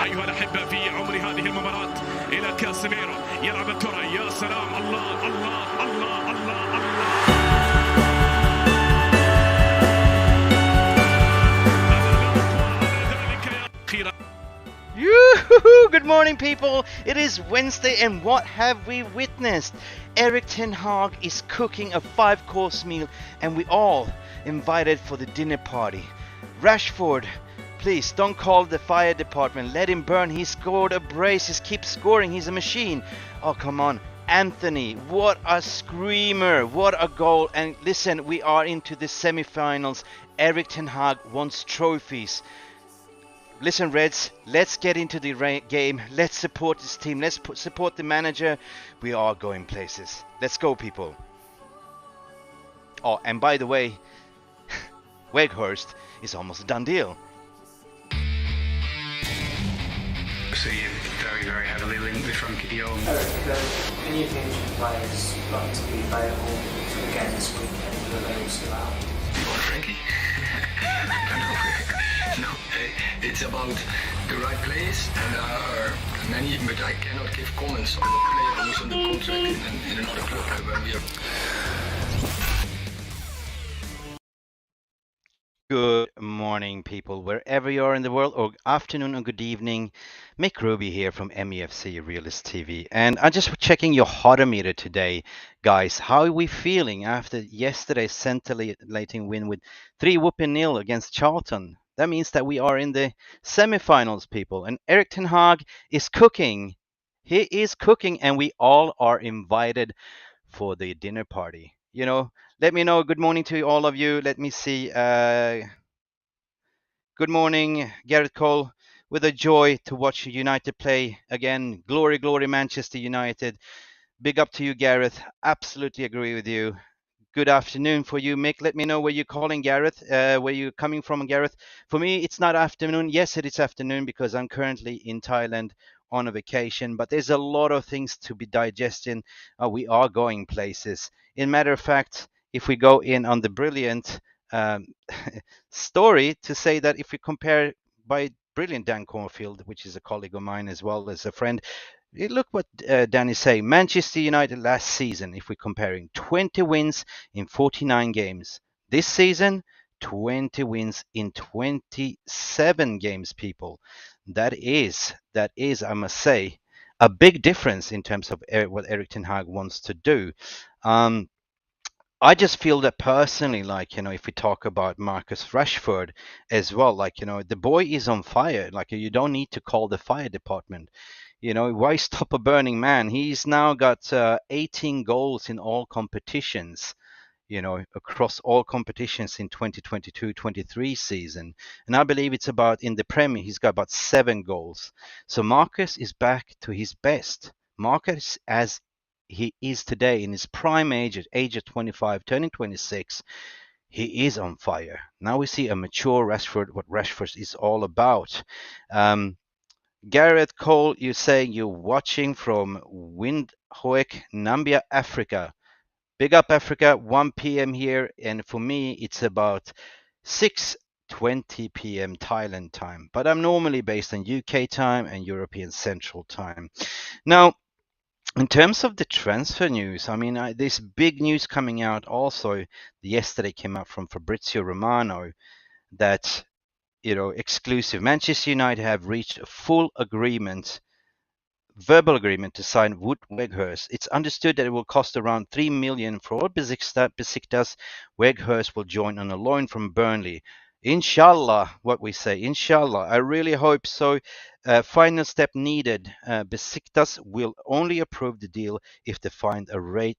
أيها الأحبة في عمر هذه المباراة إلى كاسيميرو يلعب الكرة يا سلام الله الله الله الله Yoo-hoo-hoo! Good morning, people. It is Wednesday, and what have we witnessed? Erik ten Hag is cooking a 5-course meal, and we all invited for the dinner party. Rashford, please don't call the fire department. Let him burn. He scored a brace. He keeps scoring. He's a machine. Oh, come on. Anthony, what a screamer. What a goal. And listen, we are into the semi-finals. Erik ten Hag wants trophies. Listen, Reds, let's get into the game. Let's support this team. Let's support the manager. We are going places. Let's go, people. Oh, and by the way, Weghorst is almost a done deal. So you're very, very heavily linked with Frankie de Jong. Any of the injured players like to be available for the game this weekend? Are they also out? You want Frankie? No, it's about the right players, and there are many, but I cannot give comments on the player who's under contract in another club when we are. Good morning, people, wherever you are in the world, or afternoon or good evening. Mick Ruby here from Mufc Realist Tv, and I'm just checking your hotometer today, guys. How are we feeling after yesterday's scintillating win with 3-0 against Charlton? That means that we are in the semi-finals, people, and Erik ten Hag is cooking. He is cooking, and we all are invited for the dinner party. You know, let me know. Good morning to all of you. Let me see. Good morning, Gareth Cole. With a joy to watch United play again. Glory, glory, Manchester United. Big up to you, Gareth. Absolutely agree with you. Good afternoon for you, Mick. Let me know where you're calling, Gareth. Where you're coming from, Gareth. For me, it's not afternoon. Yes, it is afternoon because I'm currently in Thailand on a vacation. But there's a lot of things to be digesting. We are going places. In matter of fact, if we go in on the brilliant story to say that if we compare by brilliant Dan Cornfield, which is a colleague of mine as well as a friend, look what Dan is saying. Manchester United last season, if we're comparing, 20 wins in 49 games. This season, 20 wins in 27 games, people. That is, I must say, a big difference in terms of what Erik ten Hag wants to do. I just feel that personally, like, you know, if we talk about Marcus Rashford as well, like, you know, the boy is on fire. Like, you don't need to call the fire department. You know, why stop a burning man? He's now got 18 goals in all competitions, you know, across all competitions in 2022-23 season. And I believe it's about, in the Premier, he's got about 7 goals. So Marcus is back to his best. Marcus, as he is today in his prime age, at age of 25, turning 26, he is on fire. Now we see a mature Rashford, what Rashford is all about. Gareth Cole, you're saying you're watching from Windhoek, Nambia, Africa. Big up, Africa, 1 p.m. here. And for me, it's about 6:20 p.m. Thailand time. But I'm normally based on UK time and European Central Time. Now, in terms of the transfer news, I mean, there's big news coming out also. Yesterday came out from Fabrizio Romano that, you know, exclusive. Manchester United have reached a full agreement, verbal agreement to sign Wout Weghorst. It's understood that it will cost around 3 million for all Besiktas. Weghorst will join on a loan from Burnley. Inshallah, what we say, inshallah. I really hope so. Final step needed. Besiktas will only approve the deal if they find a right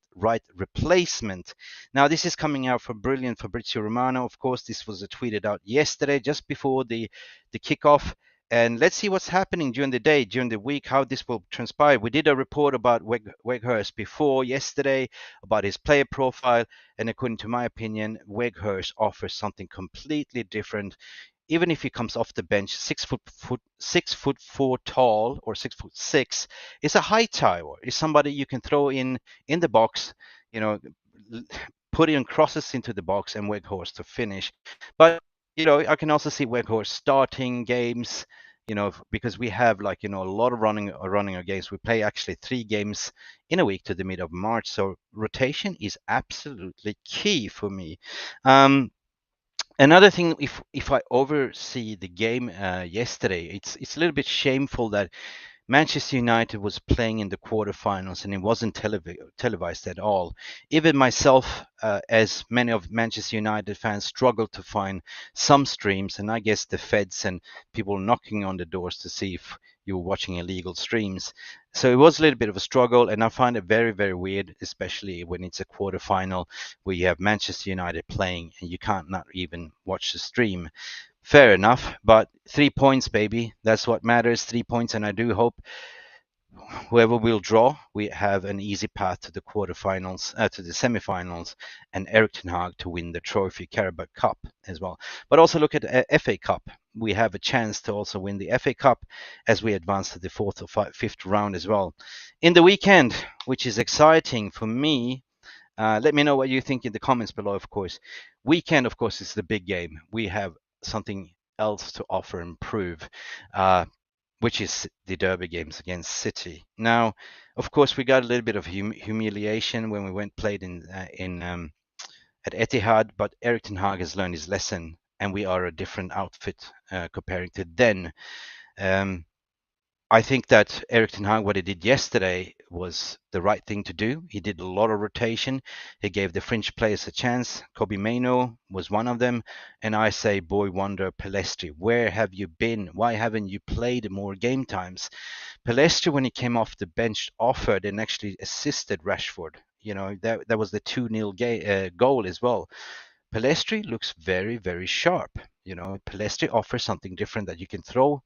replacement. Now, this is coming out from brilliant Fabrizio Romano. Of course, this was tweeted out yesterday, just before the kickoff. And let's see what's happening during the day, during the week, how this will transpire. We did a report about Weghorst before yesterday, about his player profile. And according to my opinion, Weghorst offers something completely different. Even if he comes off the bench, 6'4" tall or 6'6", is a high tower. Is somebody you can throw in the box, you know, put in crosses into the box and Weghorst to finish. But I can also see Weghorst starting games, because we have like, a lot of running of games. We play actually 3 games in a week to the mid of March. So rotation is absolutely key for me. Another thing, if I oversee the game yesterday, it's a little bit shameful that Manchester United was playing in the quarterfinals and it wasn't televised at all. Even myself, as many of Manchester United fans, struggled to find some streams, and I guess the feds and people knocking on the doors to see if you were watching illegal streams. So it was a little bit of a struggle, and I find it very, very weird, especially when it's a quarterfinal where you have Manchester United playing and you can't not even watch the stream. Fair enough, but 3 points, baby. That's what matters. 3 points, and I do hope whoever will draw, we have an easy path to the quarterfinals, to the semifinals, and Eric Ten Hag to win the trophy Carabao Cup as well. But also look at the FA Cup. We have a chance to also win the FA Cup as we advance to the fourth or fifth round as well. In the weekend, which is exciting for me, let me know what you think in the comments below, of course. Weekend, of course, is the big game. We have something else to offer and prove, which is the derby games against City. Now, of course, we got a little bit of humiliation when we played at Etihad, but Erik ten Hag has learned his lesson, and we are a different outfit comparing to then. I think that Erik ten Hag, what he did yesterday was the right thing to do. He did a lot of rotation. He gave the French players a chance. Kobe Mainoo was one of them. And I say, boy wonder, Pelestri, where have you been? Why haven't you played more game times? Pelestri, when he came off the bench, offered and actually assisted Rashford. That was the 2-0 goal as well. Pelestri looks very, very sharp. Pelestri offers something different that you can throw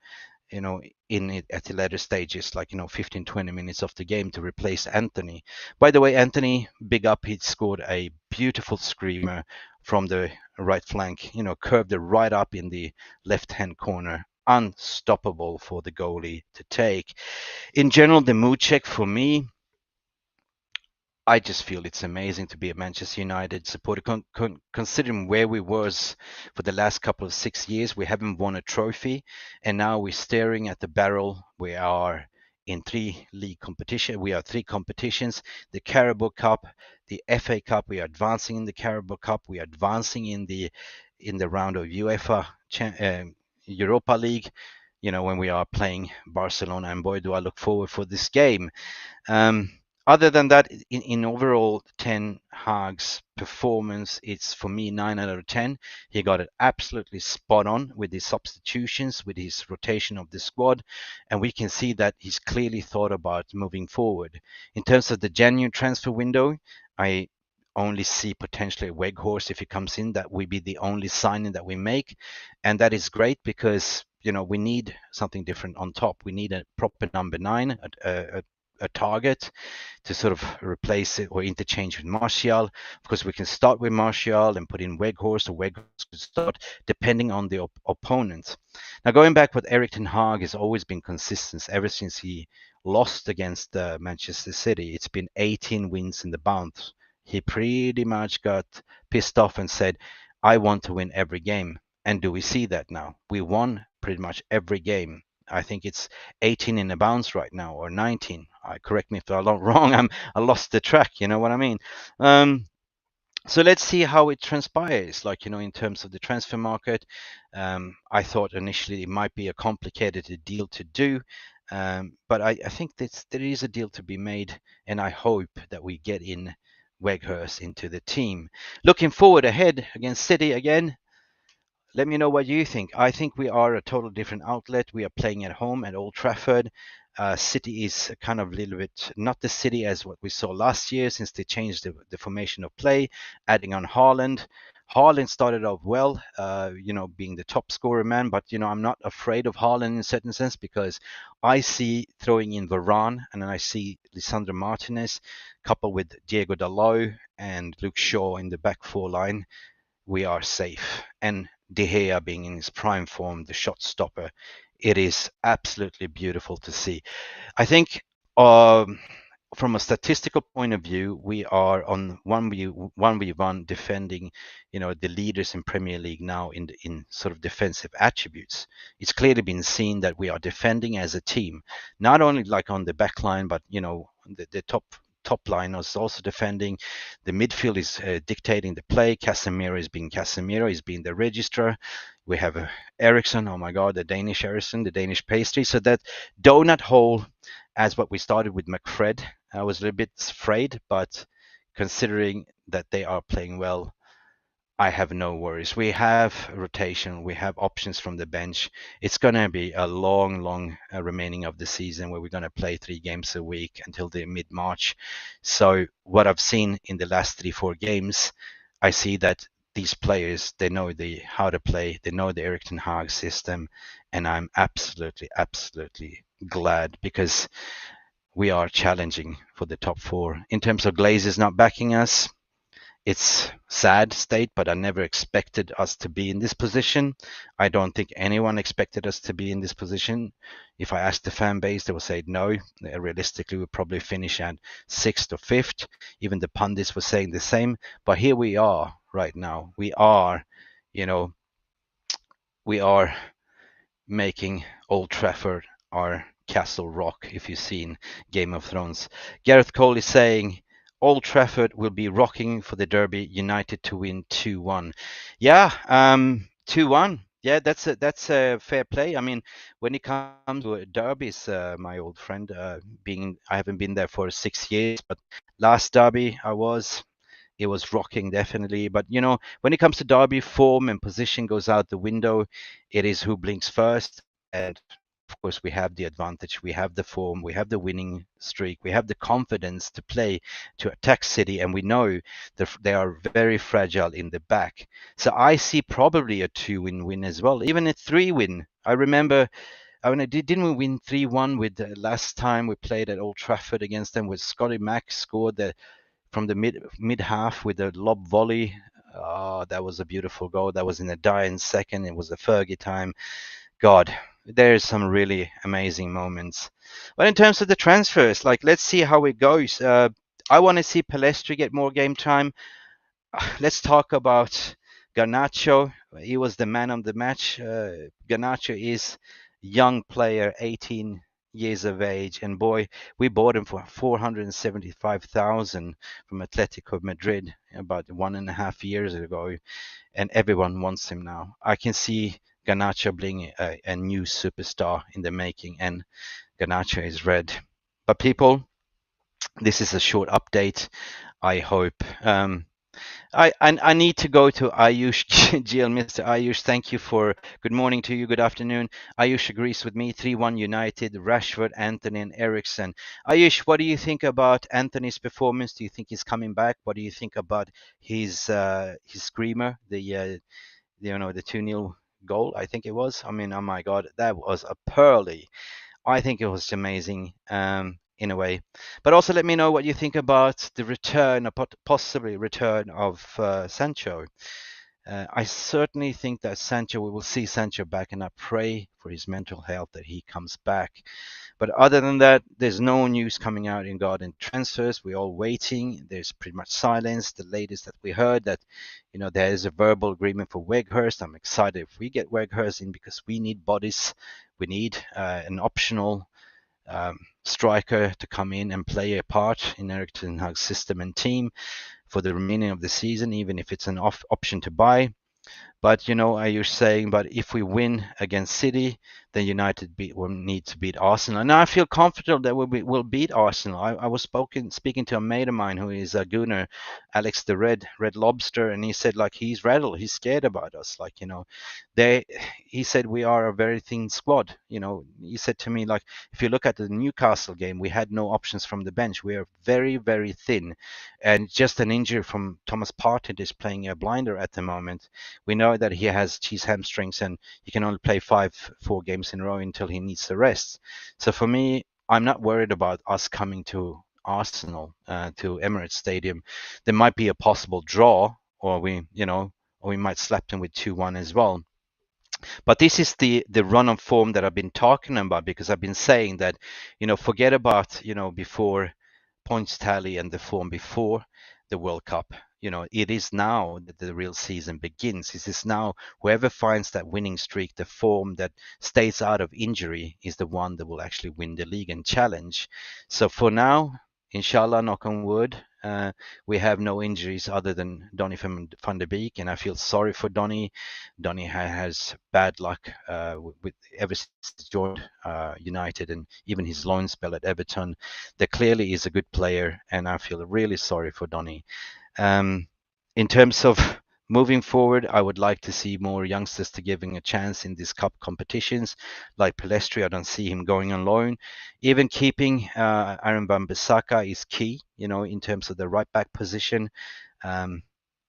in it at the later stages, like 15, 20 minutes of the game to replace Anthony. By the way, Anthony, big up, he scored a beautiful screamer from the right flank, curved it right up in the left-hand corner. Unstoppable for the goalie to take. In general, the mood check for me, I just feel it's amazing to be a Manchester United supporter, considering where we was for the last couple of 6 years. We haven't won a trophy, and now we're staring at the barrel. We are in 3 league competition. We are 3 competitions: the Carabao Cup, the FA Cup. We are advancing in the Carabao Cup. We are advancing in the round of UEFA Europa League. When we are playing Barcelona, and boy, do I look forward for this game. Other than that, in overall, Ten Hag's performance, it's for me 9 out of 10. He got it absolutely spot on with his substitutions, with his rotation of the squad, and we can see that he's clearly thought about moving forward. In terms of the January transfer window, I only see potentially Weghorst if he comes in. That will be the only signing that we make, and that is great because we need something different on top. We need a proper number 9, a target to sort of replace it or interchange with Martial. Of course, we can start with Martial and put in Weghorst, or Weghorst could start depending on the opponent. Now, going back, what Erik ten Hag has always been consistent ever since he lost against Manchester City. It's been 18 wins in the bounce. He pretty much got pissed off and said, I want to win every game. And do we see that now? We won pretty much every game. I think it's 18 in the bounce right now, or 19. Correct me if I'm wrong. I lost the track. You know what I mean? So let's see how it transpires. In terms of the transfer market, I thought initially it might be a complicated deal to do, but I think that there is a deal to be made, and I hope that we get in Weghorst into the team. Looking forward ahead against City again. Let me know what you think. I think we are a total different outlet. We are playing at home at Old Trafford. City is kind of a little bit not the City as what we saw last year, since they changed the formation of play, adding on Haaland. Haaland started off well, being the top scorer man, but I'm not afraid of Haaland in a certain sense, because I see throwing in Varane and then I see Lisandro Martinez coupled with Diego Dalot and Luke Shaw in the back 4 line. We are safe. And De Gea being in his prime form, the shot stopper, it is absolutely beautiful to see. I think from a statistical point of view, we are on 1v1 defending, the leaders in Premier League now in sort of defensive attributes. It's clearly been seen that we are defending as a team, not only like on the back line, but the top line is also defending. The midfield is dictating the play. Casemiro is being Casemiro. He's being the registrar. We have Ericsson. Oh my God, the Danish Ericsson, the Danish pastry. So that donut hole, as what we started with McFred, I was a little bit afraid, but considering that they are playing well, I have no worries. We have rotation. We have options from the bench. It's going to be a long remaining of the season where we're going to play 3 games a week until the mid-March. So what I've seen in the last 3-4 games, I see that these players, they know how to play. They know the Erik ten Hag system. And I'm absolutely glad, because we are challenging for the top 4. In terms of Glazers not backing us, it's sad state, but I never expected us to be in this position. I don't think anyone expected us to be in this position. If I asked the fan base, they will say no. Realistically, we'll probably finish at 6th or 5th. Even the pundits were saying the same. But here we are right now. We are making Old Trafford our Castle Rock, if you've seen Game of Thrones. Gareth Cole is saying Old Trafford will be rocking for the derby. United to win 2-1. Yeah, 2-1. Yeah, that's a fair play. I mean, when it comes to derbies, my old friend, I haven't been there for 6 years, but last derby it was rocking, definitely. But when it comes to derby, form and position goes out the window. It is who blinks first, and of course we have the advantage. We have the form, we have the winning streak, we have the confidence to play, to attack City, and we know that they are very fragile in the back. So I see probably a 2-win as well, even a 3-win. I remember. Didn't we win 3-1 with the last time we played at Old Trafford against them, with Scotty Mack scored from the mid half with a lob volley. Oh, that was a beautiful goal. That was in a dying second. It was a Fergie time. God, there's some really amazing moments. But in terms of the transfers, let's see how it goes. I want to see Palestri get more game time. Let's talk about Garnacho. He was the man of the match. Garnacho is young player, 18 years of age, and boy, we bought him for 475,000 from Atletico Madrid about 1.5 years ago, and everyone wants him now. I can see Garnacho being a new superstar in the making, and Garnacho is red. But people, this is a short update. I hope. I need to go to Ayush GL. Mr. Ayush, thank you for good morning to you, good afternoon. Ayush agrees with me, 3-1 United, Rashford, Anthony and Ericsson. Ayush, what do you think about Anthony's performance? Do you think he's coming back? What do you think about his screamer, the 2-0 goal, I think it was? I mean, oh my God, that was a pearly. I think it was amazing. In a way, but also let me know what you think about the return, or possibly return of Sancho. I certainly think that we will see Sancho back, and I pray for his mental health that he comes back. But other than that, there's no news coming out in garden transfers. We're all waiting. There's pretty much silence. The latest that we heard that, there is a verbal agreement for Weghorst. I'm excited if we get Weghorst in, because we need bodies. We need an optional striker to come in and play a part in Erik ten Hag's system and team for the remaining of the season, even if it's an option to buy. But you're saying, but if we win against City, then United will need to beat Arsenal. And I feel confident that we'll beat Arsenal. I was speaking to a mate of mine who is a Gunner, Alex the Red Lobster, and he said he's rattled, he's scared about us. He said we are a very thin squad. He said to me, if you look at the Newcastle game, we had no options from the bench. We are very, very thin, and just an injury from Thomas Partey is playing a blinder at the moment. We know that he has cheese hamstrings and he can only play 4 games in a row until he needs the rest. So for me, I'm not worried about us coming to Arsenal, to Emirates Stadium. There might be a possible draw, or we might slap them with 2-1 as well. But this is the run of form that I've been talking about, because I've been saying that, forget about, before points tally and the form before the World Cup. You know, it is now that the real season begins. It is now whoever finds that winning streak, the form that stays out of injury, is the one that will actually win the league and challenge. So for now, inshallah, knock on wood, we have no injuries other than Donny van der Beek, and I feel sorry for Donny. Donny has bad luck with ever since he joined United, and even his loan spell at Everton. There clearly is a good player, and I feel really sorry for Donny. In terms of moving forward, I would like to see more youngsters to giving a chance in these cup competitions. Like Palestri, I don't see him going on loan. Even keeping Aaron Wan-Bissaka is key, you know, in terms of the right back position.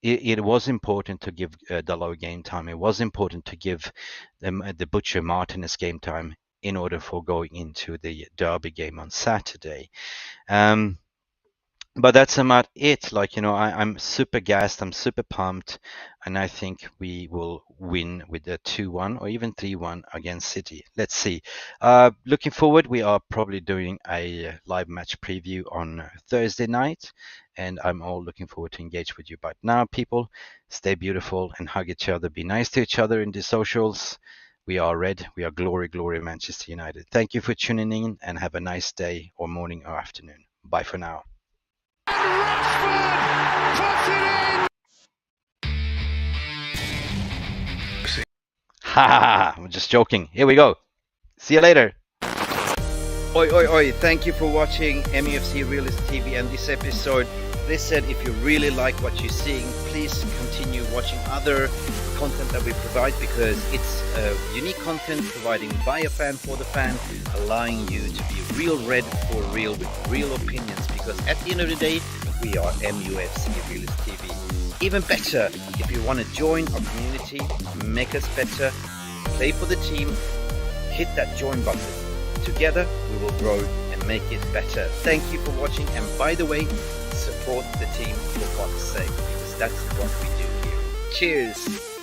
It was important to give Dalot game time. It was important to give them the Butcher Martinez game time in order for going into the derby game on Saturday. But that's about it. Like, you know, I'm super gassed. I'm super pumped. And I think we will win with a 2-1 or even 3-1 against City. Let's see. Looking forward, we are probably doing a live match preview on Thursday night. And I'm all looking forward to engage with you. But now, people, stay beautiful and hug each other. Be nice to each other in the socials. We are red. We are glory, glory, Manchester United. Thank you for tuning in and have a nice day or morning or afternoon. Bye for now. Ha! I'm just joking. Here we go. See you later. Oi, oi, oi. Thank you for watching Mufc Realist TV and this episode. Listen, if you really like what you're seeing, please continue watching other content that we provide, because it's unique content providing by a fan for the fan, allowing you to be real red for real with real opinions, because at the end of the day, we are Mufc Realist TV. Even better, if you want to join our community, make us better, play for the team, hit that join button. Together, we will grow and make it better. Thank you for watching, and by the way, support the team for God's sake, because that's what we do here. Cheers!